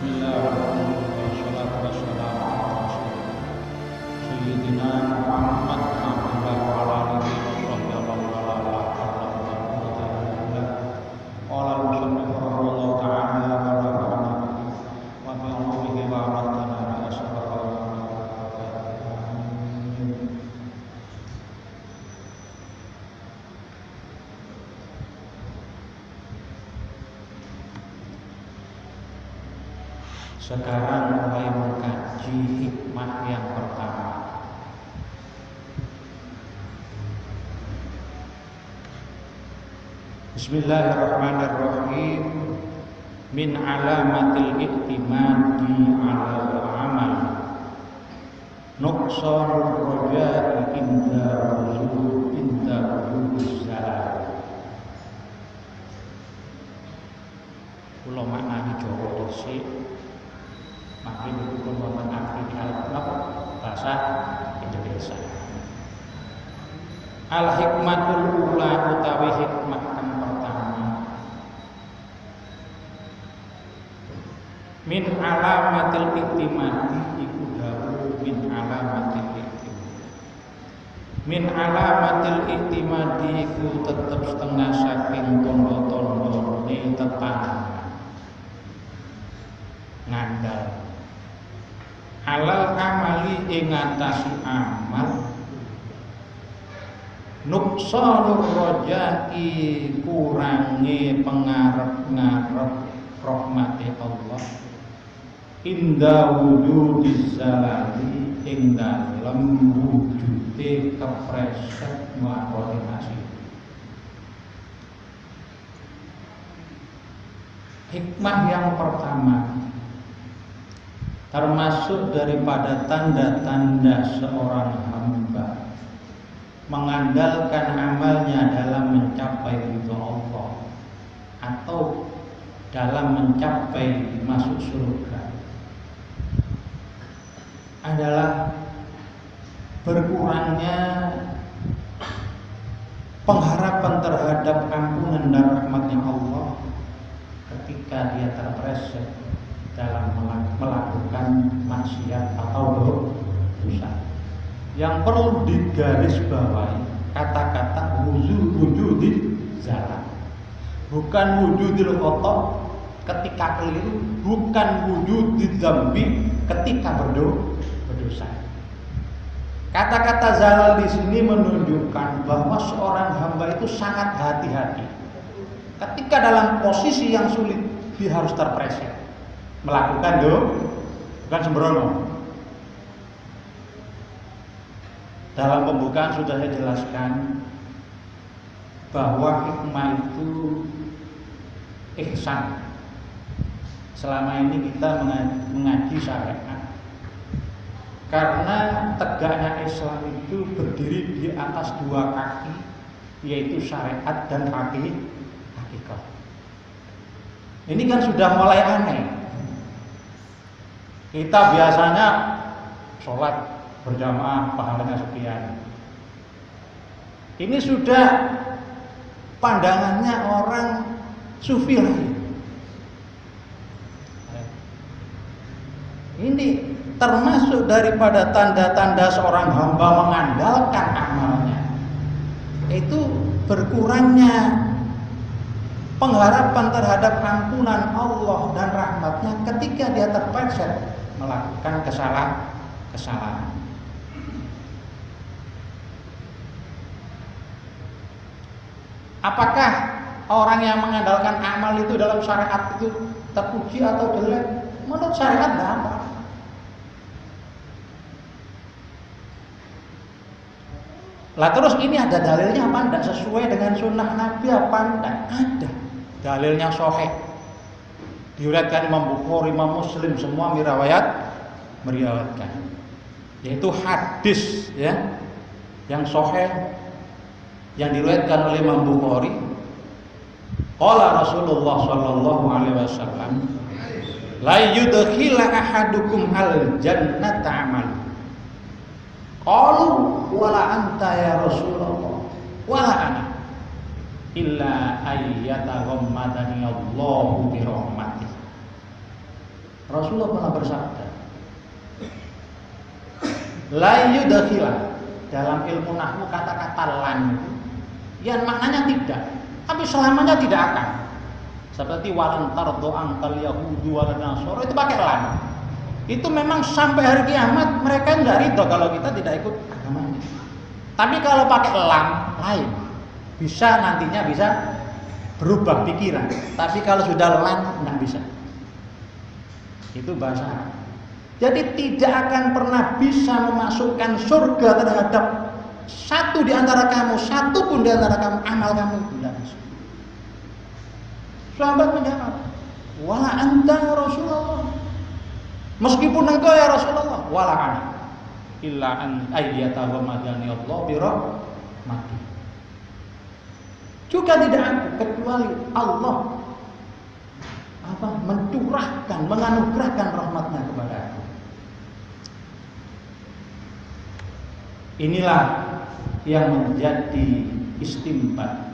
Bismillahirrahmanirrahim. Wassalatu wassalamu ala Sayyidina Muhammad Abdullah wa ala alihi wa sahbihi wa man wala la hawla wa la quwwata illa billah. Qala al-musannif rahimahullahu ta'ala wa nafa'ana wa bi ulumihi wa amatana bi asraha wa Sekarang mulai mengkaji hikmah yang pertama. Bismillahirrahmanirrahim. Min alamatil i'timadi 'alal amal nuqsanur raja'i inda wujuduz zalal. Kula maknani Jawa dhisik. Makin hukum wonten arti bahasa Indonesia. Al hikmatul ula utawi hikmah kang pertama. Min alamatil iktimadi iku dawu min alamatil iktimadi. Min alamatil iktimadi iku tetep setengah saking tanda-tandane tetangga. Ngandal alal amali ing ngatasi amal nuqsanur raja'i kurange pengarep-ngarep rahmati Allah inda wujudiz zalali ing dalem wujude kepreset koordinasi. Hikmah yang pertama termasuk daripada tanda-tanda seorang hamba mengandalkan amalnya dalam mencapai ridha Allah atau dalam mencapai masuk surga adalah berkurangnya pengharapan terhadap ampunan dan rahmatnya Allah ketika dia terpreset dalam melakukan maksiat atau dosa. Yang perlu digarisbawahi kata-kata wujudil zalal. Bukan wujudil khata ketika keliru, bukan wujudil dzambi ketika berdosa. Kata-kata zalal di sini menunjukkan bahwa seorang hamba itu sangat hati-hati. Ketika dalam posisi yang sulit, dia harus terpreset melakukan bukan sembrono. Dalam pembukaan sudah saya jelaskan bahwa hikmah itu ihsan. Selama ini kita mengaji syariat karena tegaknya Islam itu berdiri di atas dua kaki, yaitu syariat dan hakikat. Ini kan sudah mulai aneh. Kita biasanya sholat berjamaah pahalanya sekian. Ini sudah pandangannya orang sufi lain. Ini termasuk daripada tanda-tanda seorang hamba mengandalkan amalnya. Itu berkurangnya pengharapan terhadap ampunan Allah dan rahmatnya ketika dia terpleset melakukan kesalahan. Apakah orang yang mengandalkan amal itu dalam syariat itu terpuji atau jelek? Menurut syariat tidak apa. Lah terus ini ada dalilnya apa enggak? Sesuai dengan sunnah Nabi apa enggak? Ada. Dalilnya sahih. Diriwayatkan Imam Bukhari, Imam Muslim semua meriwayatkan. Yaitu hadis ya yang sahih yang diriwayatkan oleh Imam Bukhari. Qala Rasulullah sallallahu alaihi wasallam, la yudkhila ahadukum al-jannata amal. Qalu wala anta ya Rasulullah wala ana illa ayyataghammadani Allahu bi rahmatih. Rasulullah pernah bersabda, la yudkhila, dalam ilmu nahwu kata-kata lan yang maknanya tidak, tapi selamanya tidak akan. Seperti walan tardo angkal yahudu wal nasara, itu pakai lan. Itu memang sampai hari kiamat mereka enggak ridho kalau kita tidak ikut agamanya. Tapi kalau pakai lam lain, bisa nantinya bisa berubah pikiran. Tapi kalau sudah lan enggak bisa. Itu bahasa Arab. Jadi tidak akan pernah bisa memasukkan surga terhadap satu di antara kamu, satu pun di antara kamu, amal kamu itu tidak bisa. Sahabat menjawab, wala anta ya Rasulullah. Meskipun engkau ya Rasulullah, wala ana illa an ayyata wa madani Allah bi rahmati. Juga tidak aku kecuali Allah mencurahkan, menganugerahkan rahmatnya kepada aku. Inilah yang menjadi istinbat,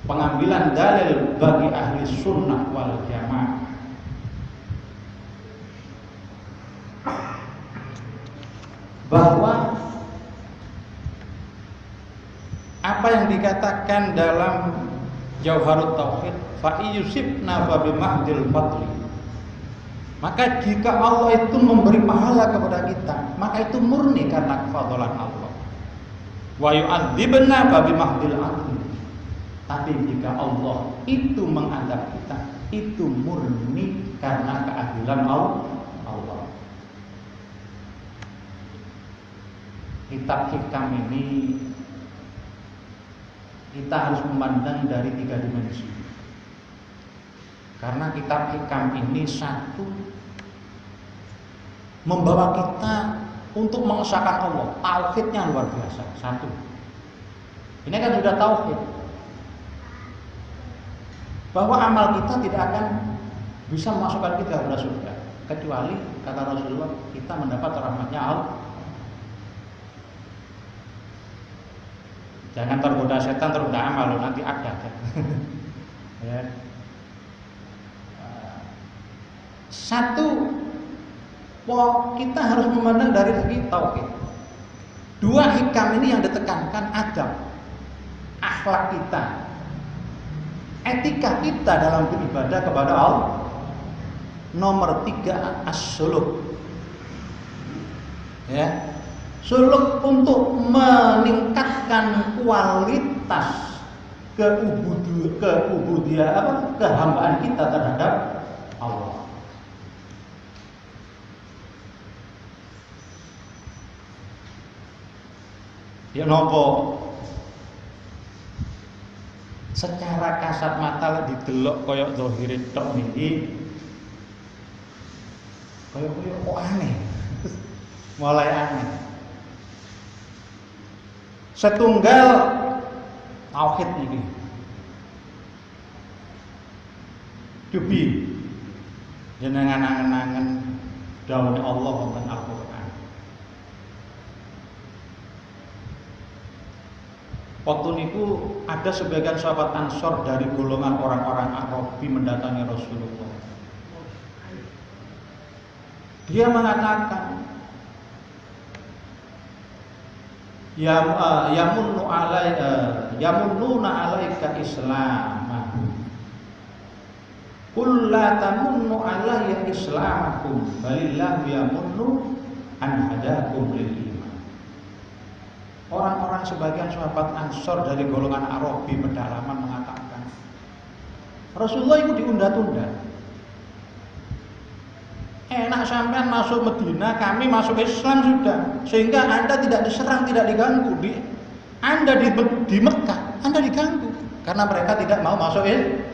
pengambilan dalil bagi ahli sunnah wal jamaah. Bahwa apa yang dikatakan dalam Jauharut Tauhid, fa yusibna fa bimahdil fadli, maka jika Allah itu memberi pahala kepada kita, maka itu murni karena kefadlan Allah. Wa yu'adzibna fa bimahdil adli, tapi jika Allah itu mengadab kita, itu murni karena keadilan Allah. Kitab hikam ini kita harus memandang dari 3 dimensi. Karena kitab hikam ini satu, membawa kita untuk mengesahkan Allah, tauhidnya luar biasa. Satu, ini kan sudah tauhid, bahwa amal kita tidak akan bisa memasukkan kita kepada surga, kecuali kata Rasulullah kita mendapat rahmatnya Allah. Jangan tergoda setan, tergoda amal, nanti ada. Ya. Satu, kita harus memandang dari segi tauhid. 2 hikam ini yang ditekankan adab, akhlak kita, etika kita dalam beribadah kepada Allah. Nomor 3, as-suluk. Ya. Suluk untuk meningkatkan kualitas kehambaan kita terhadap Allah. Ya nopo secara kasat mata didelok koyok zahire tok niki koyok kok aneh. Mulai aneh. Setunggal tauhid ini dubi jenengan angen-angen dawuh Allah wonten Al-Qur'an. Waktu niku ada sebagian sahabat Ansor dari golongan orang-orang Arabi mendatangi Rasulullah. Dia mengatakan, yamunnuna alaika islamahu qul la tamunnu alayya islamakum balillahu yamunnu an hadakum lil iman. Orang-orang sebagian sahabat Ansor dari golongan Arabi pedalaman mengatakan, Rasulullah itu diunda-tunda. Enak sampean masuk Medina, kami masuk Islam sudah, sehingga Anda tidak diserang, tidak diganggu. Anda di Mekah, Anda diganggu karena mereka tidak mau masuk Islam.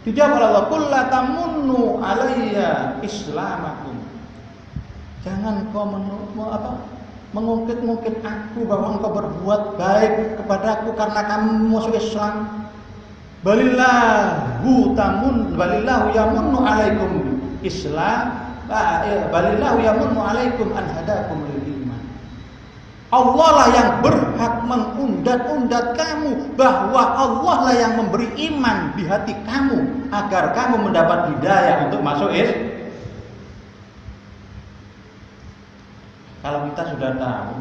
Dijawab oleh Allah, "Qul la tamunnu alayya islamakum." Jangan kau mengungkit-ungkit aku bahwa engkau berbuat baik kepadaku karena kamu masuk Islam. Balillahu yamunnu alaikum Islam, balillahu yamunnu alaikum an hadakum lil iman. Allah lah yang berhak mengundat-undat kamu, bahwa Allah lah yang memberi iman di hati kamu agar kamu mendapat hidayah untuk masuk Islam. Kalau kita sudah tahu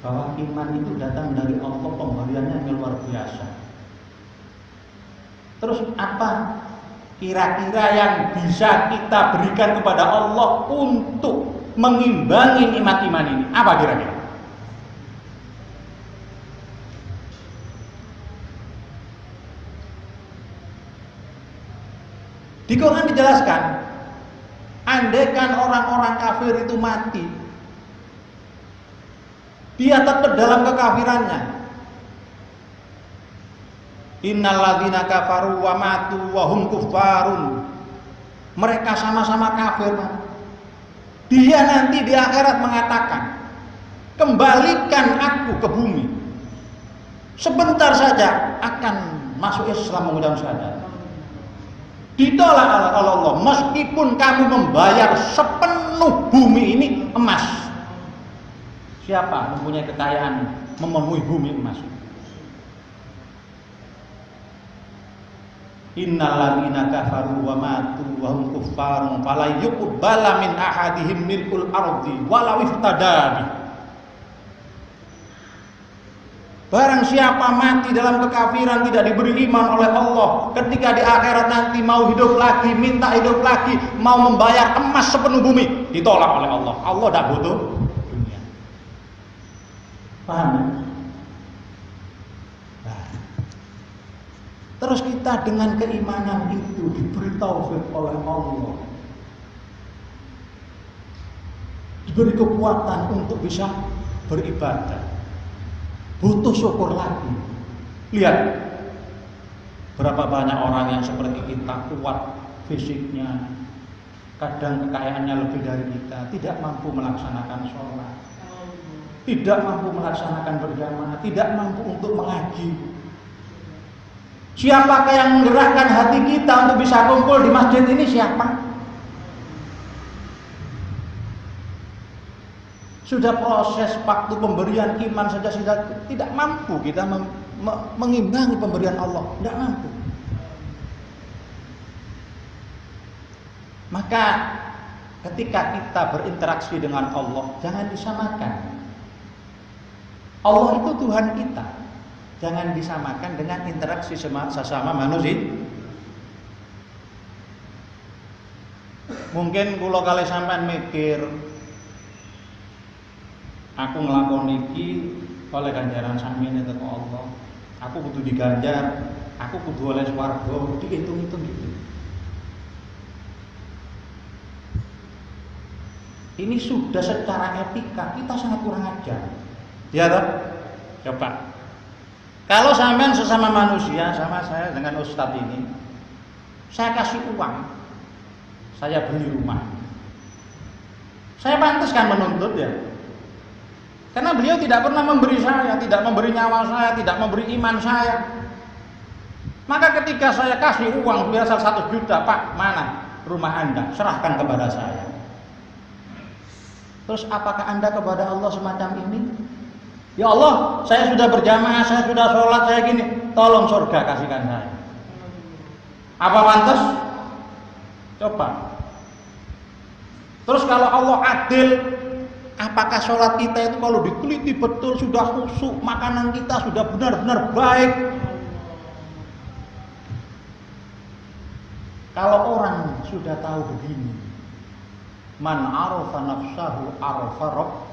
bahwa iman itu datang dari Allah, pemberiannya yang luar biasa, terus apa kira-kira yang bisa kita berikan kepada Allah untuk mengimbangi nikmat iman ini? Apa kira-kira? Di Quran dijelaskan, andaikan orang-orang kafir itu mati, dia tetap dalam kekafirannya. Innal ladzina kafaru wa matu wa hum kuffarun. Mereka sama-sama kafir. Dia nanti di akhirat mengatakan, kembalikan aku ke bumi. Sebentar saja akan masuk Islam mengucapkan syahadat. Ditolak oleh Allah, meskipun kamu membayar sepenuh bumi ini emas. Siapa mempunyai kekayaan memenuhi bumi emas? Innal ladzina kafaru wa matu wa hum kuffarun fala yuqbala min ahadihim milkul ardi walau iftada. Barang siapa mati dalam kekafiran, tidak diberi iman oleh Allah, ketika di akhirat nanti mau hidup lagi, minta hidup lagi, mau membayar emas sepenuh bumi, ditolak oleh Allah. Allah tidak butuh dunia. Paham ya? Terus kita dengan keimanan itu diberi taufik oleh Allah, diberi kekuatan untuk bisa beribadah, butuh syukur lagi. Lihat berapa banyak orang yang seperti kita, kuat fisiknya, kadang kekayaannya lebih dari kita, tidak mampu melaksanakan sholat, tidak mampu melaksanakan berjamaah, tidak mampu untuk mengaji. Siapakah yang menggerakkan hati kita untuk bisa kumpul di masjid ini? Siapa? Sudah proses waktu pemberian iman saja sudah tidak mampu kita mengimbangi pemberian Allah, tidak mampu. Maka ketika kita berinteraksi dengan Allah, jangan disamakan. Allah itu Tuhan kita, jangan disamakan dengan interaksi sesama manusia. Mungkin kula kali sampean mikir, aku nglakoni iki oleh ganjaran sampeyan teko Allah. Aku kudu diganjar, aku kudu oleh swarga, dihitung-hitung gitu. Ini sudah secara etika kita sangat kurang ajar. Ya toh? Coba. Kalau sampean sesama manusia, sama saya dengan ustadz ini, saya kasih uang, saya beli rumah, saya pantas kan menuntut ya, karena beliau tidak pernah memberi saya, tidak memberi nyawa saya, tidak memberi iman saya. Maka ketika saya kasih uang biasa 1 juta, Pak, mana rumah Anda? Serahkan kepada saya. Terus apakah Anda kepada Allah semacam ini? Ya Allah, saya sudah berjamaah, saya sudah sholat, saya gini, tolong surga kasihkan saya. Apa pantas? Coba. Terus kalau Allah adil, apakah sholat kita itu kalau diteliti betul sudah khusyuk, makanan kita sudah benar-benar baik? Kalau orang sudah tahu begini, man arafa nafsahu arafa rabb,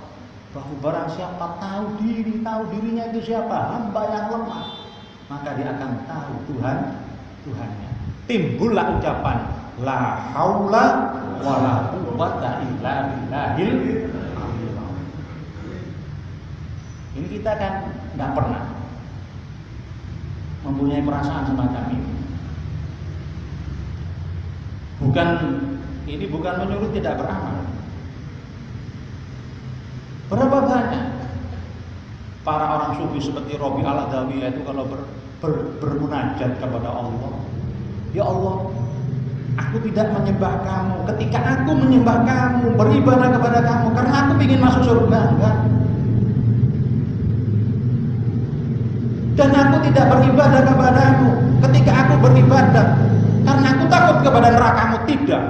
bahwa barang siapa tahu dirinya itu siapa, hamba yang lemah, maka dia akan tahu Tuhannya. Timbullah ucapan la haula wala quwwata illa billahil aliyil azim. Ini kita kan nggak pernah mempunyai perasaan semacam ini. Ini bukan menyuruh tidak beramal. Berapa banyak para orang sufi seperti Robi Al-Adawi itu kalau bermunajat kepada Allah, ya Allah, aku tidak menyembah kamu ketika aku menyembah kamu, beribadah kepada kamu karena aku ingin masuk surga, enggak. Dan aku tidak beribadah kepadamu ketika aku beribadah karena aku takut kepada nerakamu. Tidak.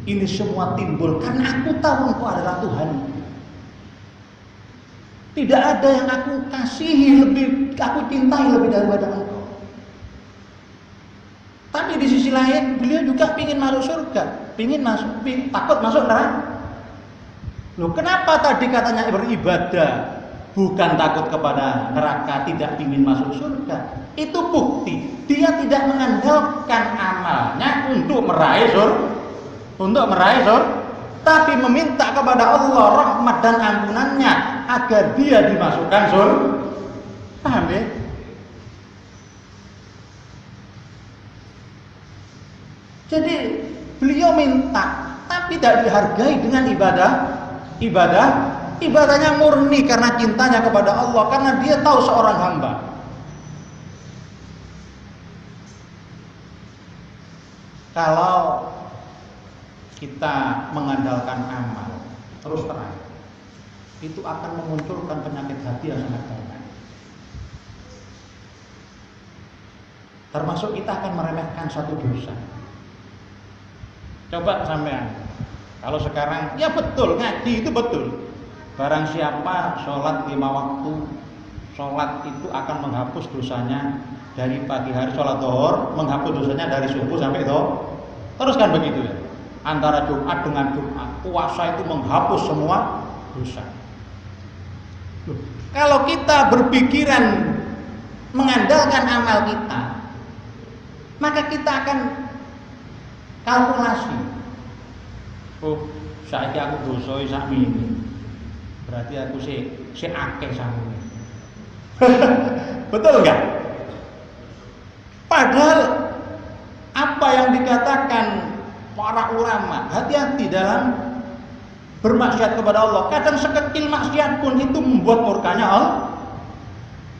Ini semua timbul karena aku tahu Engkau adalah Tuhan. Tidak ada yang aku kasihi lebih, aku cintai lebih daripada Engkau. Tapi di sisi lain beliau juga ingin masuk surga, takut masuk neraka. Loh, kenapa tadi katanya beribadah bukan takut kepada neraka, tidak ingin masuk surga? Itu bukti dia tidak mengandalkan amalnya untuk meraih surga, tapi meminta kepada Allah rahmat dan ampunannya agar dia dimasukkan surga. Paham ya? Jadi beliau minta tapi tidak dihargai dengan ibadahnya murni karena cintanya kepada Allah, karena dia tahu seorang hamba. Kalau kita mengandalkan amal terus terang, itu akan memunculkan penyakit hati yang sangat banyak. Termasuk kita akan meremehkan satu dosa. Coba sampean, kalau sekarang ya betul, ngaji itu betul. Barang siapa sholat 5 waktu, sholat itu akan menghapus dosanya dari pagi hari sholat zuhur, menghapus dosanya dari subuh sampai zuhur. Terus kan begitu ya. Antara Jumat dengan Jumat, puasa itu menghapus semua dosa. Loh, kalau kita berpikiran mengandalkan amal kita, maka kita akan kalkulasi. Oh, saiki aku dosa sakmene. Berarti aku si akeh sakmene. Betul enggak? Padahal apa yang dikatakan para ulama, hati-hati dalam bermaksiat kepada Allah. Kadang sekecil maksiat pun itu membuat murkanya Allah.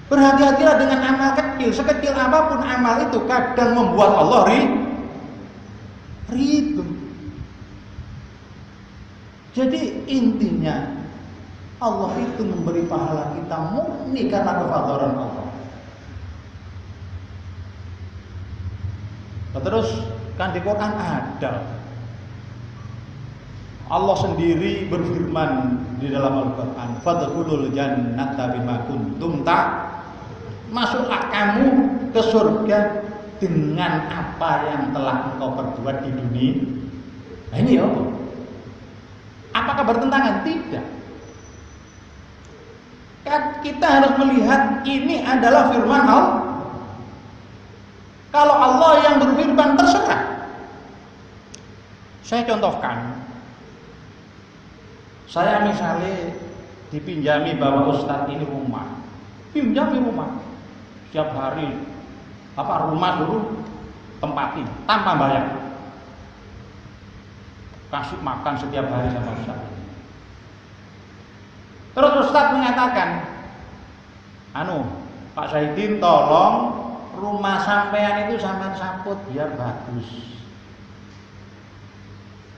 Berhati-hatilah dengan amal kecil, sekecil apapun amal itu kadang membuat Allah ridho. Jadi intinya Allah itu memberi pahala kita murni karena kefadlan Allah. Terus kan di Quran ada Allah sendiri berfirman di dalam Al-Quran, fadkhulul jannata bima kuntum masuklah kamu ke surga dengan apa yang telah engkau perbuat di dunia. Nah ini ya, apakah bertentangan? Tidak. Kita harus melihat ini adalah firman Allah. Kalau Allah yang berfirman terserah. Saya contohkan, saya misalnya dipinjami bahwa Ustadz ini rumah, pinjami rumah setiap hari, rumah dulu tempatin tanpa bayar, kasih makan setiap hari sama Ustadz. Terus Ustadz mengatakan, Pak Saidin tolong rumah sampean itu sampean saput biar bagus.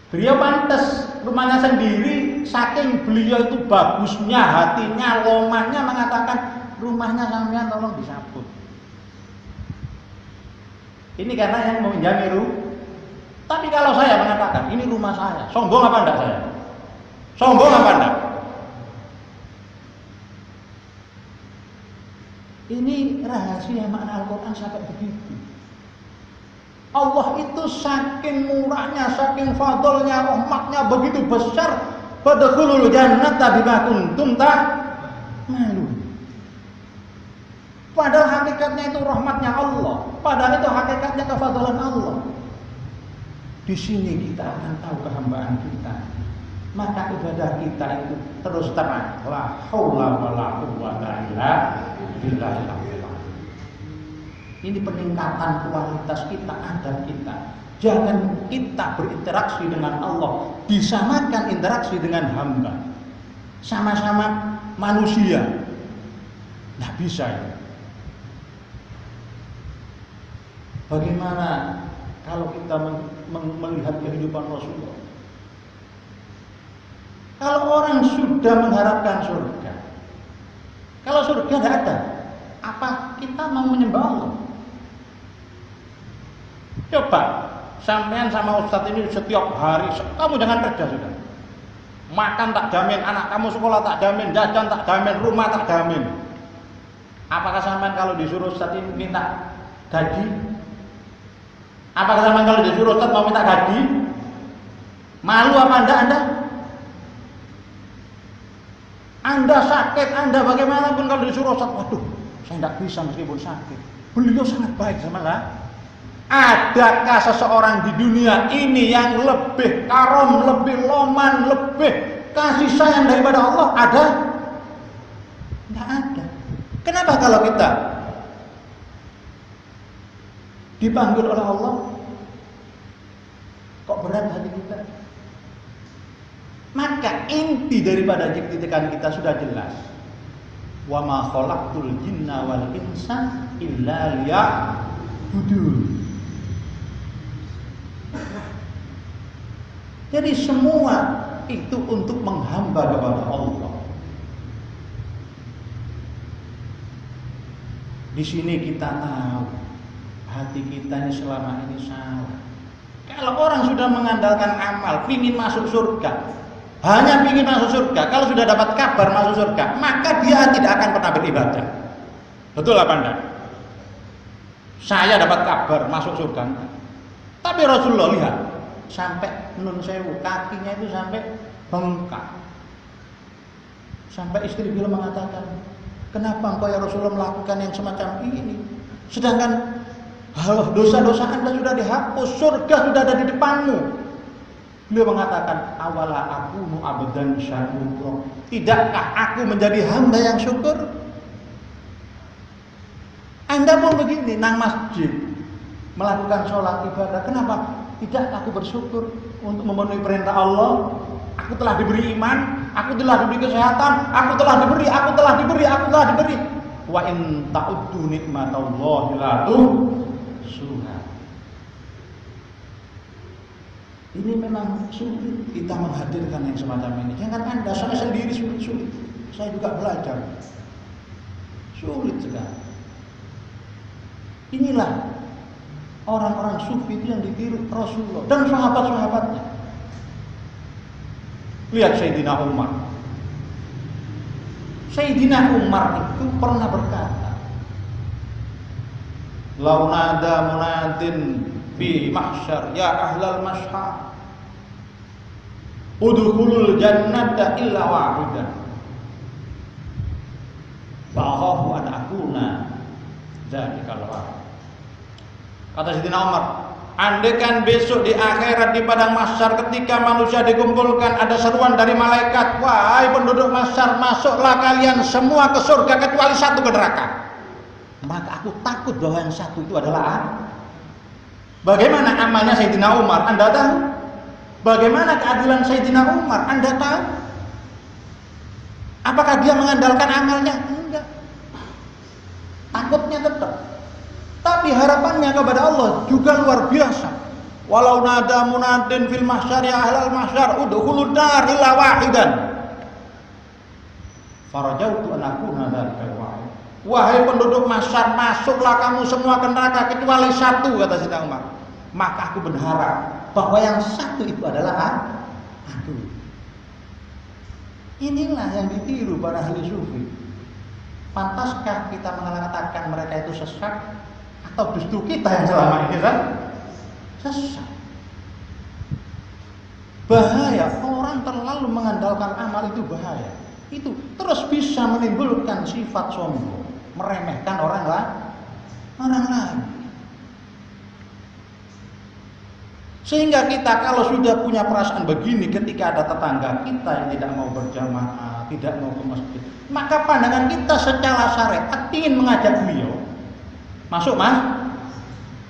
Beliau pantas rumahnya sendiri, saking beliau itu bagusnya hatinya, lomanya mengatakan rumahnya sampean tolong disaput. Ini karena yang meminjami rumah. Tapi kalau saya mengatakan ini rumah saya, sombong apa enggak saya? Sombong apa enggak? Ini rahasia makna Al-Quran sampai begitu. Allah itu saking murahnya, saking fadlnya, rahmatnya begitu besar. Fadkhulul jannata bima kuntum ta'malun. Padahal hakikatnya itu rahmatnya Allah. Padahal itu hakikatnya kefadlan Allah. Di sini kita akan tahu kehambaan kita. Maka ibadah kita itu terus terang, la haula wala quwwata illa billah. Ini peningkatan kualitas kita, adab kita. Jangan kita berinteraksi dengan Allah disamakan interaksi dengan hamba. Sama-sama manusia. Nggak bisa ya. Bagaimana kalau kita melihat kehidupan Rasulullah? Kalau orang sudah mengharapkan surga, kalau surga tidak ada, Apa kita mau menyembah Allah? Coba sampean sama Ustadz ini setiap hari, kamu jangan kerja sudah. Makan tak jamin, anak kamu sekolah tak jamin, jajan tak jamin, rumah tak jamin. Apakah sampean kalau disuruh Ustadz ini minta gaji? Apakah sampean kalau disuruh Ustadz mau minta gaji? Malu apa Anda? Anda sakit, Anda bagaimanapun kalau disuruh Ustadz, waduh, saya tidak bisa meskipun sakit. Beliau sangat baik sama saya. Adakah seseorang di dunia ini yang lebih karom, lebih loman, lebih kasih sayang daripada Allah? Ada? Tidak ada. Kenapa kalau kita dipanggil oleh Allah kok berat hati kita? Maka inti daripada kritikan kita sudah jelas. Wa ma khalaqtul jinna wal insa illa liya'budun. Jadi semua itu untuk menghamba kepada Allah. Di sini kita tahu hati kita ini selama ini salah. Kalau orang sudah mengandalkan amal, ingin masuk surga, hanya ingin masuk surga, kalau sudah dapat kabar masuk surga, maka dia tidak akan pernah beribadah. Betul apa enggak? Saya dapat kabar masuk surga, tapi Rasulullah lihat sampai nun sewu, kakinya itu sampai bengkak. Sampai istri beliau mengatakan, kenapa engkau ya Rasulullah melakukan yang semacam ini? Sedangkan dosa-dosa Anda sudah dihapus, surga sudah ada di depanmu. Beliau mengatakan, awala akunu abdan syakur. Tidakkah aku menjadi hamba yang syukur? Anda pun begini, nang masjid melakukan sholat ibadah, kenapa? Tidak aku bersyukur untuk memenuhi perintah Allah. Aku telah diberi iman, aku telah diberi kesehatan, aku telah diberi. Wa in ta'uddu nikmatallahi la tuhsuha. Ini memang sulit kita menghadirkan yang semacam ini. Jangan Anda, saya sendiri sulit. Saya juga belajar. Sulit sekali. Inilah orang-orang sufi itu yang ditiru Rasulullah dan sahabat-sahabatnya. Lihat Sayyidina Umar. Sayyidina Umar itu pernah berkata, "Lau nada munadin fi mahsyar ya ahlal mashhar, udkhulul jannata illa wahidan. Fa'akhafu an akuna dzalikal wahid." Kata Sayyidina Umar, andaikan besok di akhirat di padang mahsyar ketika manusia dikumpulkan ada seruan dari malaikat, wahai penduduk mahsyar, masuklah kalian semua ke surga kecuali satu ke neraka. Maka aku takut bahwa yang satu itu adalah aku. Bagaimana amalnya Sayyidina Umar? Anda tahu? Bagaimana keadilan Sayyidina Umar? Anda tahu? Apakah dia mengandalkan amalnya? Enggak. Takutnya tetap. Tapi harapannya kepada Allah juga luar biasa. Walau nada munadin fil mahsyar ya ahlal mahsyar udkhulud nar illa wahidan. Farajautu an akuna dzalikal wahid. Wahai penduduk mahsyar, masuklah kamu semua ke neraka kecuali satu, kata Sayyidina Umar. Maka aku berharap bahwa yang satu itu adalah aku. Inilah yang ditiru para ahli sufi. Pantaskah kita mengatakan mereka itu sesat? Atau justru kita yang selama ini kan sesat? Bahaya, orang terlalu mengandalkan amal itu bahaya. Itu terus bisa menimbulkan sifat sombong, meremehkan orang lain. Sehingga kita kalau sudah punya perasaan begini ketika ada tetangga kita yang tidak mau berjamaah, tidak mau ke masjid, maka pandangan kita secara syariat ingin mengajak beliau masuk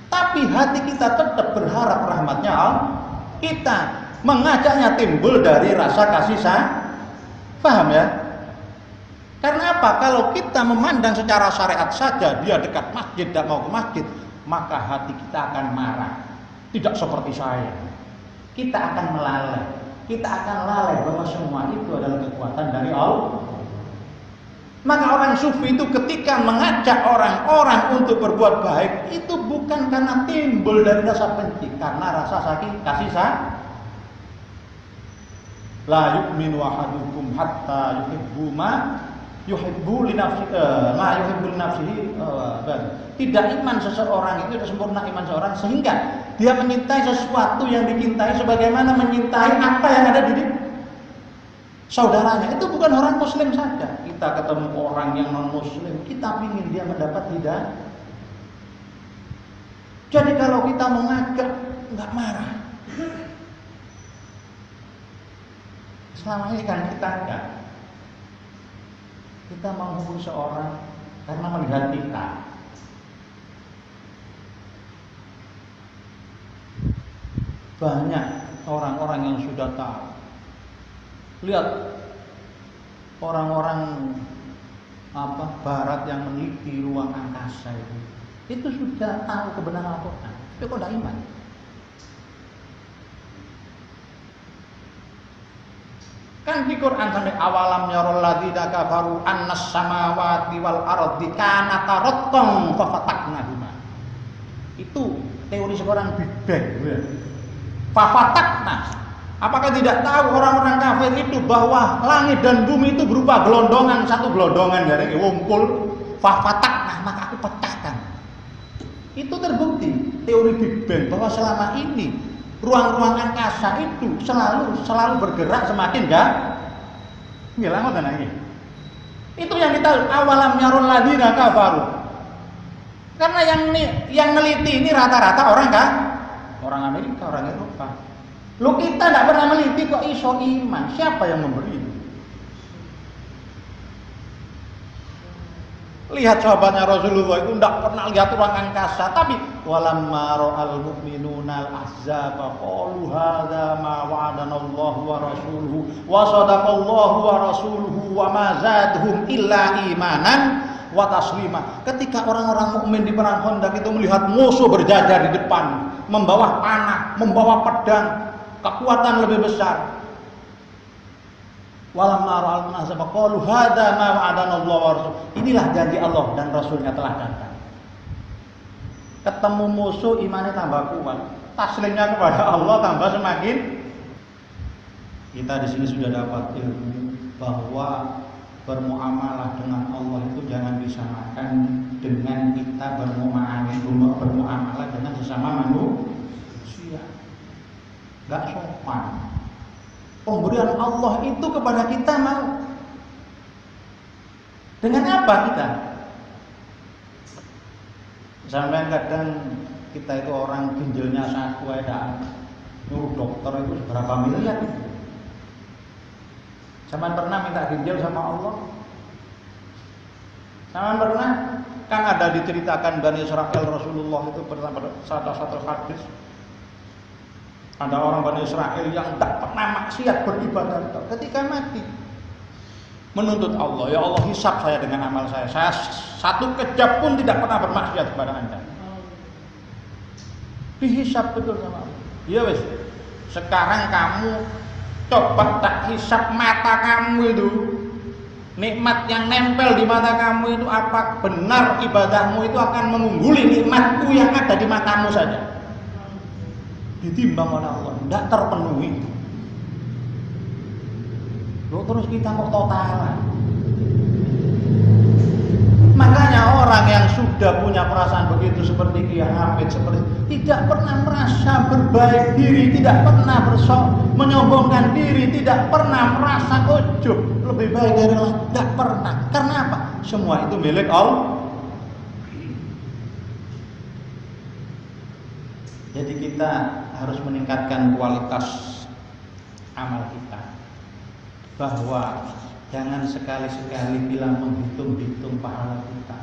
tapi hati kita tetap berharap rahmatnya Allah. Kita mengajaknya timbul dari rasa kasih sayang. Paham ya? Karena apa? Kalau kita memandang secara syariat saja, dia dekat masjid, tidak mau ke masjid, maka hati kita akan marah. Tidak seperti saya. Kita akan melalai. Kita akan lalai bahwa semua itu adalah kekuatan dari Allah. Maka orang sufi itu ketika mengajak orang-orang untuk berbuat baik, itu bukan karena timbul dari rasa benci, karena rasa sakit kasih sayang. La yu'minu ahadukum hatta yuhibbu ma yuhibbu li nafsihi. Tidak iman seseorang itu sempurna iman seseorang sehingga dia mencintai sesuatu yang dicintai sebagaimana mencintai apa yang ada di saudaranya. Itu bukan orang muslim saja. Kita ketemu orang yang non muslim, kita ingin dia mendapat hidayah. Jadi kalau kita mengajak nggak marah. Selama ini kan kita menghubungi seorang karena melihat kita. Banyak orang-orang yang sudah tahu. Lihat orang-orang barat yang meneliti ruang angkasa itu sudah tahu kebenaran Al-Quran, tapi kok tidak iman? Kan di Quran sampai awalam yarul ladzina kafaru annas samawati wal ardi kanata ratqan fafataknahuma. Itu teori seorang Big Bang. Fafatakna. Apakah tidak tahu orang-orang kafir itu bahwa langit dan bumi itu berupa gelondongan, satu gelondongan dari wungkul, fafatakna, maka aku pecahkan. Itu terbukti teori Big Bang bahwa selama ini ruang-ruang angkasa itu selalu bergerak semakin ngilang ngoten iki. Itu yang kita awalam yarul ladina kafaru. Karena yang neliti ini rata-rata orang Amerika, orang Eropa. Lu kita tidak pernah meneliti kok iso iman. Siapa yang memberi? Lihat sahabatnya Rasulullah itu tidak pernah lihat ruang angkasa, tapi walamma ra'al mu'minuna al-ahzaba qalu hadza ma wa'adana Allah wa rasuluhu wa sadaqallahu wa rasuluhu wa ma zadhum illa imanan wa taslima. Ketika orang-orang mukmin di perang Khandaq itu melihat musuh berjajar di depan, membawa panah, membawa pedang, kekuatan lebih besar. Walamma ra'al ahzaba qalu hadza ma wa'adana Allah wa rasuluhu. Inilah janji Allah dan Rasulnya telah datang. Ketemu musuh imannya tambah kuat, taslimnya kepada Allah tambah semakin. Kita di sini sudah dapat ilmu bahwa bermuamalah dengan Allah itu jangan disamakan dengan kita bermuamalah dengan sesama manusia. Enggak sopan. Pemberian Allah itu kepada kita mau. Dengan apa kita? Sampai kadang kita itu orang ginjalnya satu aja, nyuruh dokter itu berapa miliar. Sampai pernah minta ginjal sama Allah? Sampai pernah? Kan ada diceritakan Bani Israil Rasulullah itu pernah pada satu hadis. Ada orang Bani Israil yang tak pernah maksiat beribadah, ketika mati menuntut Allah, ya Allah hisab saya dengan amal saya satu kejap pun tidak pernah bermaksiat kepada Anda. Dihisab betul sama Allah. Ya wes, sekarang kamu coba tak hisab mata kamu itu, nikmat yang nempel di mata kamu itu, apa benar ibadahmu itu akan mengungguli nikmatku yang ada di matamu saja? Ditimbang oleh Allah, tidak terpenuhi. Loh, terus kita mau totalan. Makanya orang yang sudah punya perasaan begitu seperti Kiai Hamid, seperti tidak pernah merasa berbaik diri, tidak pernah menyombongkan diri, tidak pernah merasa ujub lebih baik dari lain, tidak pernah. Karena apa? Semua itu milik Allah. Jadi kita harus meningkatkan kualitas amal kita, bahwa jangan sekali-sekali bilang menghitung-hitung pahala kita.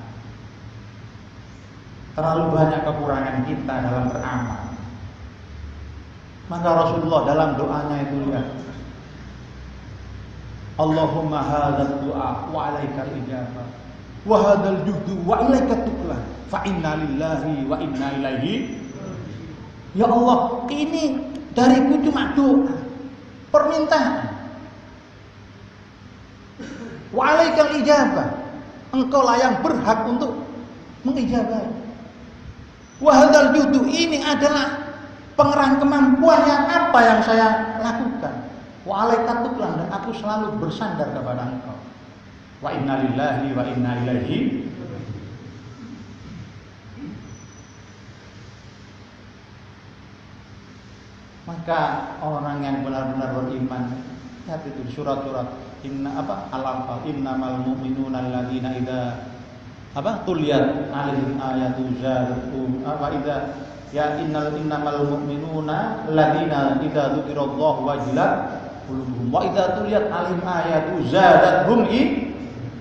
Terlalu banyak kekurangan kita dalam beramal. Maka Rasulullah dalam doanya itu lihat, Allahumma hadzal du'a wa 'alaikal ijabah wa hadzal juhdu wa ilaika tuklan fa inna lillahi wa inna ilaihi. Ya Allah, ini dariku cuma doa, permintaan. Wa 'alaikal ijabah, engkaulah yang berhak untuk mengijabahi. Wa hadzal judu, ini adalah pengerahan kemampuan yang apa yang saya lakukan. Wa alaika tuklan, dan aku selalu bersandar kepada engkau. Wa inna lillahi wa inna ilaihi. Maka orang yang benar-benar beriman, lihat itu di surat-surat Al-Anfal, innamal mu'minuna alladzina idza tuliyat alaihim ayatu zadatuhum innamal mu'minuna alladzina idza dzukirallahu wajilat qulubuhum wa idza tuliyat alaihim ayatu zadatuhum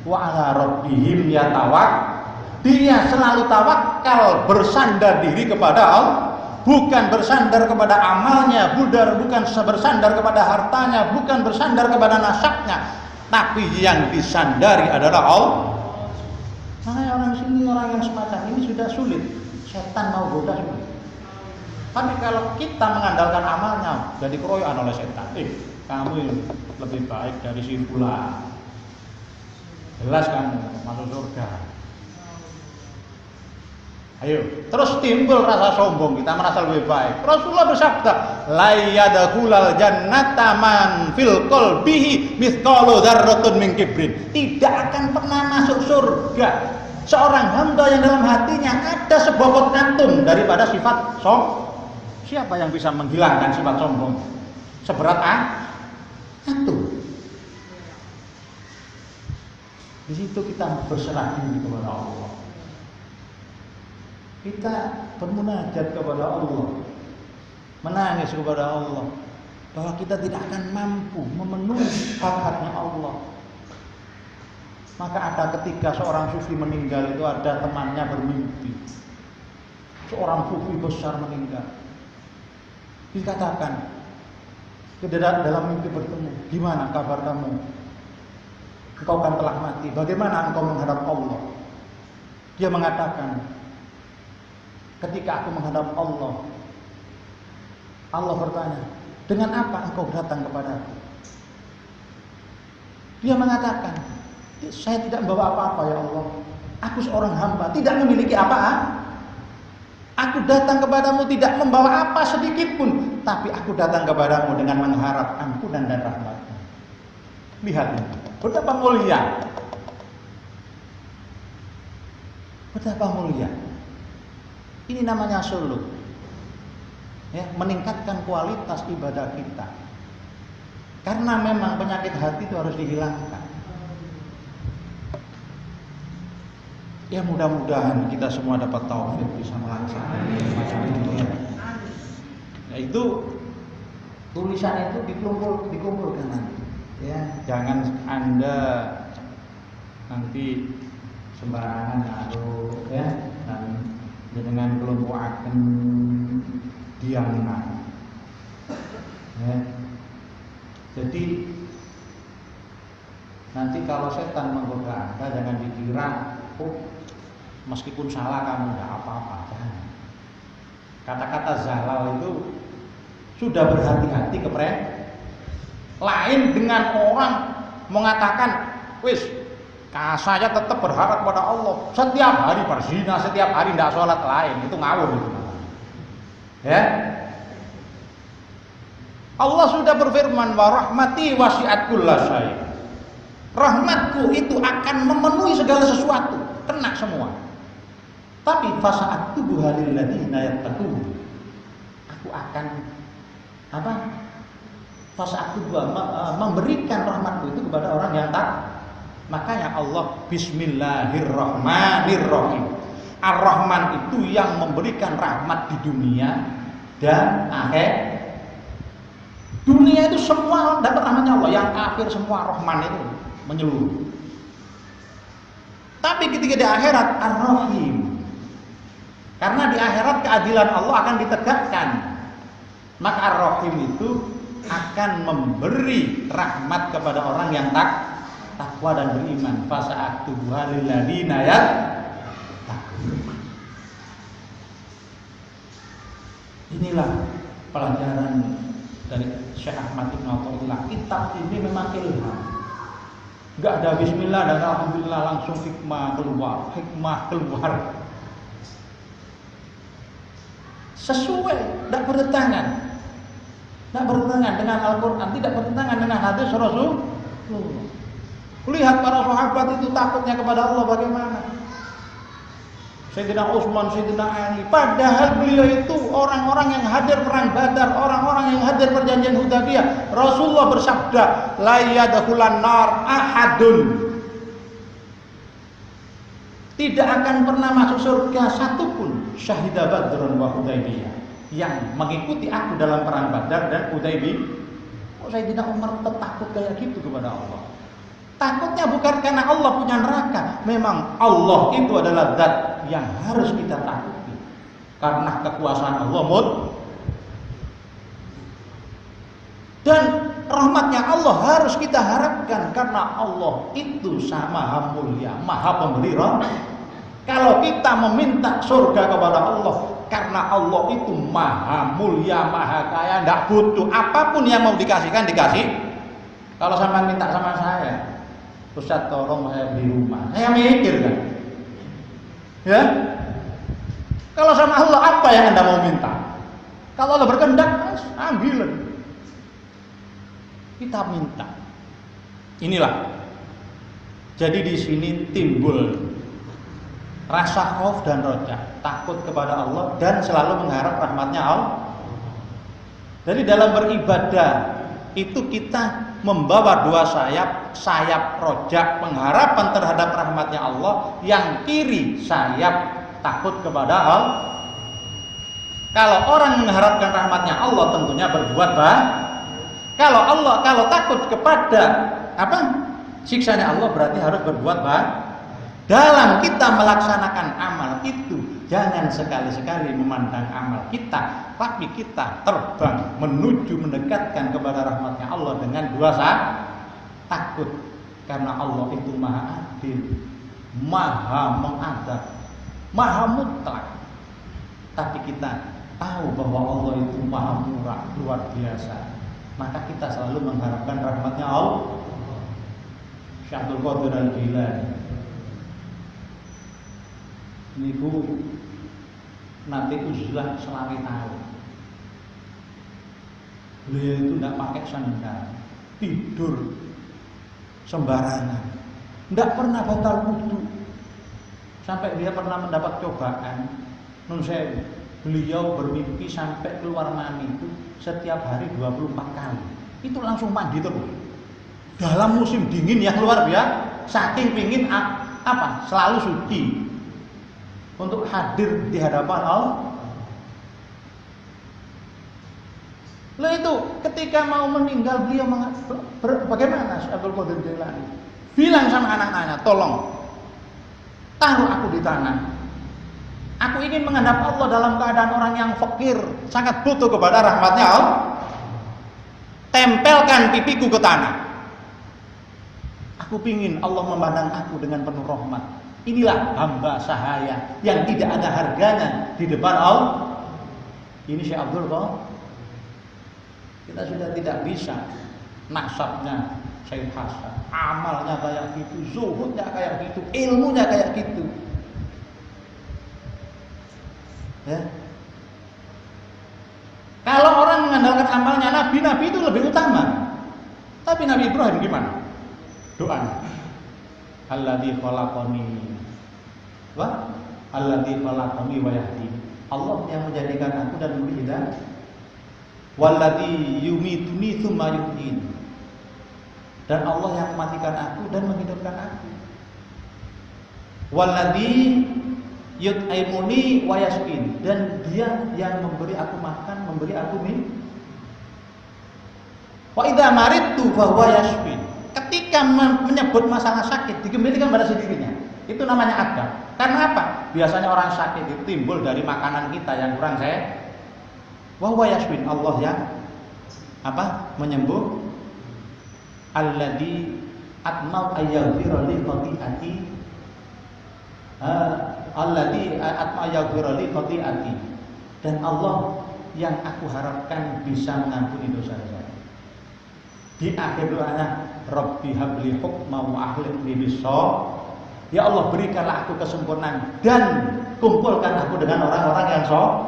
wa ala rabbihim dia selalu tawakal, bersandar diri kepada Allah, bukan bersandar kepada amalnya, bukan bersandar kepada hartanya, bukan bersandar kepada nasabnya, tapi yang disandari adalah Allah. Makanya orang sini, orang yang semacam ini sudah sulit, setan mau goda sulit. Tapi kalau kita mengandalkan amalnya, jadi keroyokan oleh setan. Kamu lebih baik dari si fulan, jelas kamu masuk surga. Ayo, terus timbul rasa sombong, kita merasa lebih baik. Rasulullah bersabda, la yadkhulul jannata man fil qalbihi mithqalu dzarratun min kibrin. Tidak akan pernah masuk surga seorang hamba yang dalam hatinya ada sebobot atom daripada sifat sombong. Siapa yang bisa menghilangkan sifat sombong? Seberat atom. Di situ kita berserah diri kepada Allah. Kita bermunajat kepada Allah, menangis kepada Allah, bahwa kita tidak akan mampu memenuhi hak-haknya Allah. Maka ada ketika seorang sufi meninggal, itu ada temannya bermimpi. Seorang sufi besar meninggal. Dikatakan, dalam mimpi bertemu, gimana kabar kamu? Engkau kan telah mati, bagaimana engkau menghadap Allah? Dia mengatakan, ketika aku menghadap Allah, Allah bertanya, dengan apa engkau datang kepadaku? Dia mengatakan, saya tidak membawa apa-apa ya Allah. Aku seorang hamba, tidak memiliki apa-apa. Aku datang kepadamu tidak membawa apa sedikit pun, tapi aku datang kepadamu dengan mengharap ampunan dan rahmat-Mu. Lihat ini, betapa mulia. Betapa mulia. Ini namanya suluk. Ya, meningkatkan kualitas ibadah kita. Karena memang penyakit hati itu harus dihilangkan. Ya mudah-mudahan kita semua dapat taufik bisa melaksanakan macam itu ya. Nah itu tulisan itu dikumpulkan nanti. Ya, jangan Anda nanti sembarangan naruh ya, dan dengan kelompok akan diamkan. Ya. Jadi nanti kalau setan menggoda Anda, jangan dikira, meskipun salah kamu tidak apa-apa. Kata-kata zalal itu sudah berhati-hati lain dengan orang mengatakan, wis saja tetap berharap pada Allah, setiap hari berzina, setiap hari tidak sholat, lain itu ngawur itu. Ya, Allah sudah berfirman, wa rahmati wasi'at kullasyai. Rahmatku itu akan memenuhi segala sesuatu, kena semua. Tapi fasa'atubuha lil ladzina yattaqun. Aku akan memberikan rahmatku itu kepada orang yang tak. Makanya Allah Bismillahirrahmanirrahim. Ar-Rahman itu yang memberikan rahmat di dunia dan akhir. Dunia itu semua dapat rahmatnya Allah, yang akhir semua Rahman itu menyeluruh. Tapi ketika di akhirat Ar-Rahim, karena di akhirat keadilan Allah akan ditegakkan, maka Ar-Rahim itu akan memberi rahmat kepada orang yang takwa dan beriman. Fasa'atubuha lil ladzina yattaqun. Inilah pelajaran dari Syekh Ahmad Ibn Athaillah. Kitab ini memang ilham. Enggak ada bismillah dan alhamdulillah, langsung hikmah keluar. Sesuai, tidak bertentangan. Tidak bertentangan dengan Al-Quran, tidak bertentangan dengan hadis Rasul. Lihat para sahabat itu takutnya kepada Allah bagaimana. Sayyidina Utsman, Sayyidina Ali, padahal beliau itu orang-orang yang hadir perang Badar, orang-orang yang hadir perjanjian Hudaybiyah. Rasulullah bersabda, la yadkhulan nar ahadun. Tidak akan pernah masuk surga satupun syahida Badrun wa Hudaybiyah, yang mengikuti aku dalam perang Badar dan Hudaybiyah. Kok Sayyidina Umar tetap takut kayak gitu kepada Allah? Takutnya bukan karena Allah punya neraka. Memang Allah itu adalah zat yang harus kita takuti karena kekuasaan Allah dan rahmatnya Allah harus kita harapkan karena Allah itu maha mulia, maha pemberi rahmat. Kalau kita meminta surga kepada Allah karena Allah itu maha mulia, maha kaya, tidak butuh apapun yang mau dikasihkan dikasih. Kalau sama minta sama saya, Ustaz tolong saya beli rumah, saya mikir kan, ya. Kalau sama Allah apa yang Anda mau minta? Kalau Allah berkehendak, ambil. Kita minta. Inilah. Jadi di sini timbul rasa khauf dan roja, takut kepada Allah dan selalu mengharap rahmatnya Allah. Jadi dalam beribadah itu kita membawa dua sayap rojak, pengharapan terhadap rahmatnya Allah, yang kiri sayap takut kepada Allah. Kalau orang mengharapkan rahmatnya Allah tentunya berbuat baik. Kalau takut kepada siksanya Allah berarti harus berbuat baik. Dalam kita melaksanakan amal itu jangan sekali-sekali memandang amal kita, tapi kita terbang menuju mendekatkan kepada rahmatnya Allah dengan dua takut, karena Allah itu maha adil, maha mengadab, maha mutlak. Tapi kita tahu bahwa Allah itu maha murah, luar biasa, maka kita selalu mengharapkan rahmatnya Allah. Syekh Abdul Qadir Al-Jilani niku nanti uzlah selawi tahun. Beliau itu tidak pakai sandal, tidur sembarangan, tidak pernah batal wudu. Sampai dia pernah mendapat cobaan. Beliau bermimpi sampai keluar mani itu setiap hari 24 kali. Itu langsung mandi terus. Dalam musim dingin yang luar biasa, saking pingin selalu suci untuk hadir di hadapan Allah. Lalu itu ketika mau meninggal beliau bagaimana Abdul Qadir Jailani? Bilang sama anak-anaknya, tolong taruh aku di tanah. Aku ingin menghadap Allah dalam keadaan orang yang fakir, sangat butuh kepada rahmatnya Allah. Tempelkan pipiku ke tanah. Aku ingin Allah memandang aku dengan penuh rahmat. Inilah hamba sahaya yang tidak ada harganya di depan Allah. Ini Syekh Abdul Qadir. Kita sudah tidak bisa nasabnya Syekh Hasan, amalnya kayak gitu, zuhudnya kayak gitu, ilmunya kayak gitu. Ya. Kalau orang mengandalkan amalnya nabi itu lebih utama. Tapi Nabi Ibrahim gimana? Doa. Alladzi khalaqani wa yahdi. Allah yang menjadikan aku dan memberi hidayah. Walladzi yumituni tsumma yuhyin. Dan Allah yang mematikan aku dan menghidupkan aku. Walladzi yut'imuni wa yasqin. Dan dia yang memberi aku makan, memberi aku minum. Wa idza maridtu fa huwa yashfin. Ketika menyebut masalah sakit dikembalikan pada sendirinya. Itu namanya adab. Karena apa? Biasanya orang sakit itu timbul dari makanan kita yang kurang sehat. Wa huwa yashfin. Allah yang menyembuh. Alladzi atmau ayyaghfira li khati'ati. Alladzi atmau ayyaghfira li khati'ati. Dan Allah yang aku harapkan bisa mengampuni dosa saya. Di akhir doanya, Rabbi habli hukma wa ahlifni bis-shalihin. Ya Allah, berikanlah aku kesempurnaan dan kumpulkan aku dengan orang-orang yang saleh.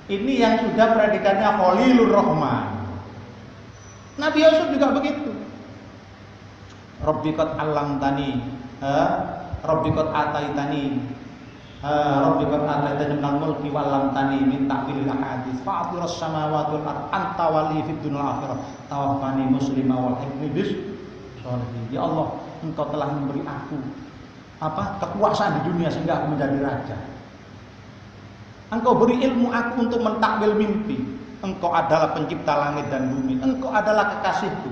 Ini yang sudah predikannya Khalilur Rahman. Nabi Yusuf juga begitu. Rabbi qad allamtani, Rabbi qad ataitani, Rabbi qad ataitani minal mulki wa allamtani min ta'wilil ahadits fa'tiras samawati wal ardh anta wali fid dunya wal akhirah tawaffani muslimah wal hikmi bis sholihin. Ya Allah, Engkau telah memberi aku kekuasaan di dunia sehingga aku menjadi raja. Engkau beri ilmu aku untuk mentakwil mimpi. Engkau adalah pencipta langit dan bumi. Engkau adalah kekasihku.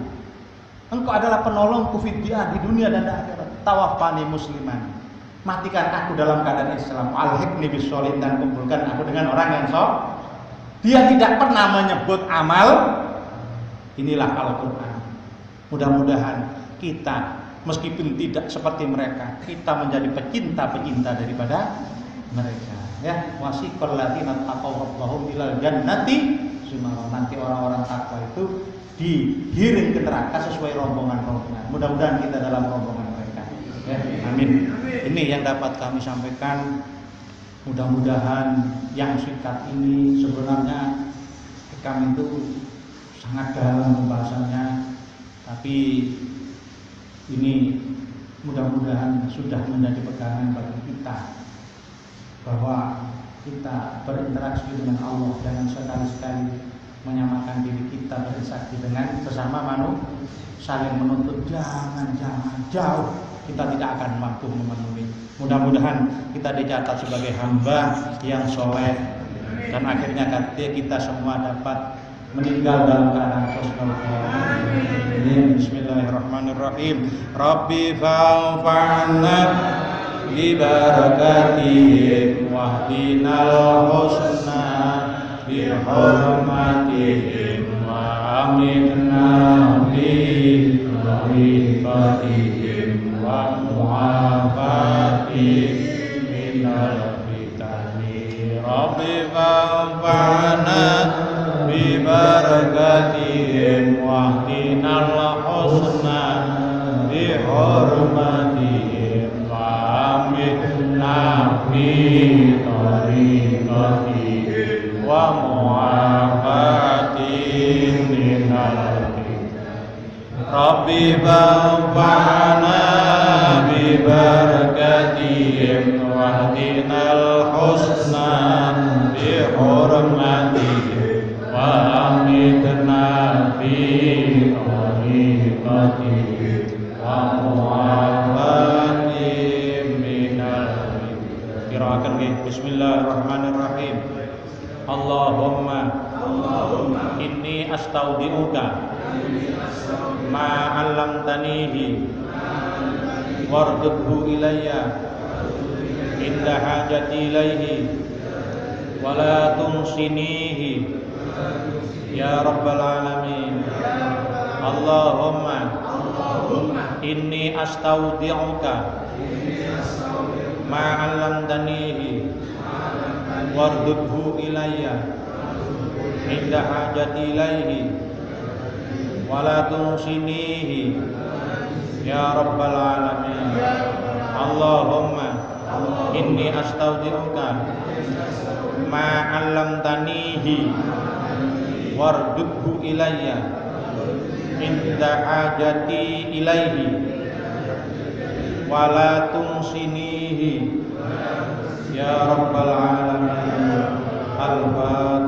Engkau adalah penolongku fidyah di dunia dan di akhirat. Tawaffani musliman. Matikan aku dalam keadaan Islam. Alhiqni bis-sholihin, dan kumpulkan aku dengan orang yang saleh. Dia tidak pernah menyebut amal. Inilah Al-Qur'an. Mudah-mudahan kita meskipun tidak seperti mereka, kita menjadi pecinta-pecinta daripada mereka. Ya, wasiqal ladzina taqaw rabbahum ilal jannati zumara. Nanti orang-orang takwa itu digiring ke neraka sesuai rombongan-rombongan. Mudah-mudahan kita dalam rombongan mereka. Ya, amin. Ini yang dapat kami sampaikan. Mudah-mudahan yang singkat ini sebenarnya kami itu sangat dalam pembahasannya, tapi ini mudah-mudahan sudah menjadi pegangan bagi kita bahwa kita berinteraksi dengan Allah, jangan sekali-sekali menyamakan diri kita berinteraksi dengan sesama manusia, saling menuntut, jangan jauh, kita tidak akan mampu memenuhi. Mudah-mudahan kita dicatat sebagai hamba yang soleh, dan akhirnya kita semua dapat meninggal dalam keadaan husnul khotimah. Bismillahirrahmanirrahim. Rabbi fa'fa'na bi barakatihim wahdinal husna bi hurmatihim wa aminna bi tariqatihim wa mu'afatihim minal fitani. Rabbi fa'fa'na bi barakatihim wahdinal husna bi hurmatihim wa aminna bi tariqatihim wa mu'afatihim minal Rabbi fa'fa'na bi barakatihim wahdinal husna bi hurmatihim wa amitna bi tariqatihim wa mu'afatihim minal kirakan. Bismillahirrahmanirrahim. Allahumma inni astaudi'uka ma 'allamtanihi wardudhu ilayya inda hajati ilaihi wa la tumsinihi ya rabbal alamin. Allahumma inni astaudi'uka ma 'allamtanihi wardudhu ilayya inda hajati ilaihi wa la tumsinihi ya rabbal alamin. Allahumma inni astaudi'uka ma 'allamtanihi wardudhu ilayya inda hajati ilaihi wa la tumsinihi ya rabbal alamin. Al-Fatihah.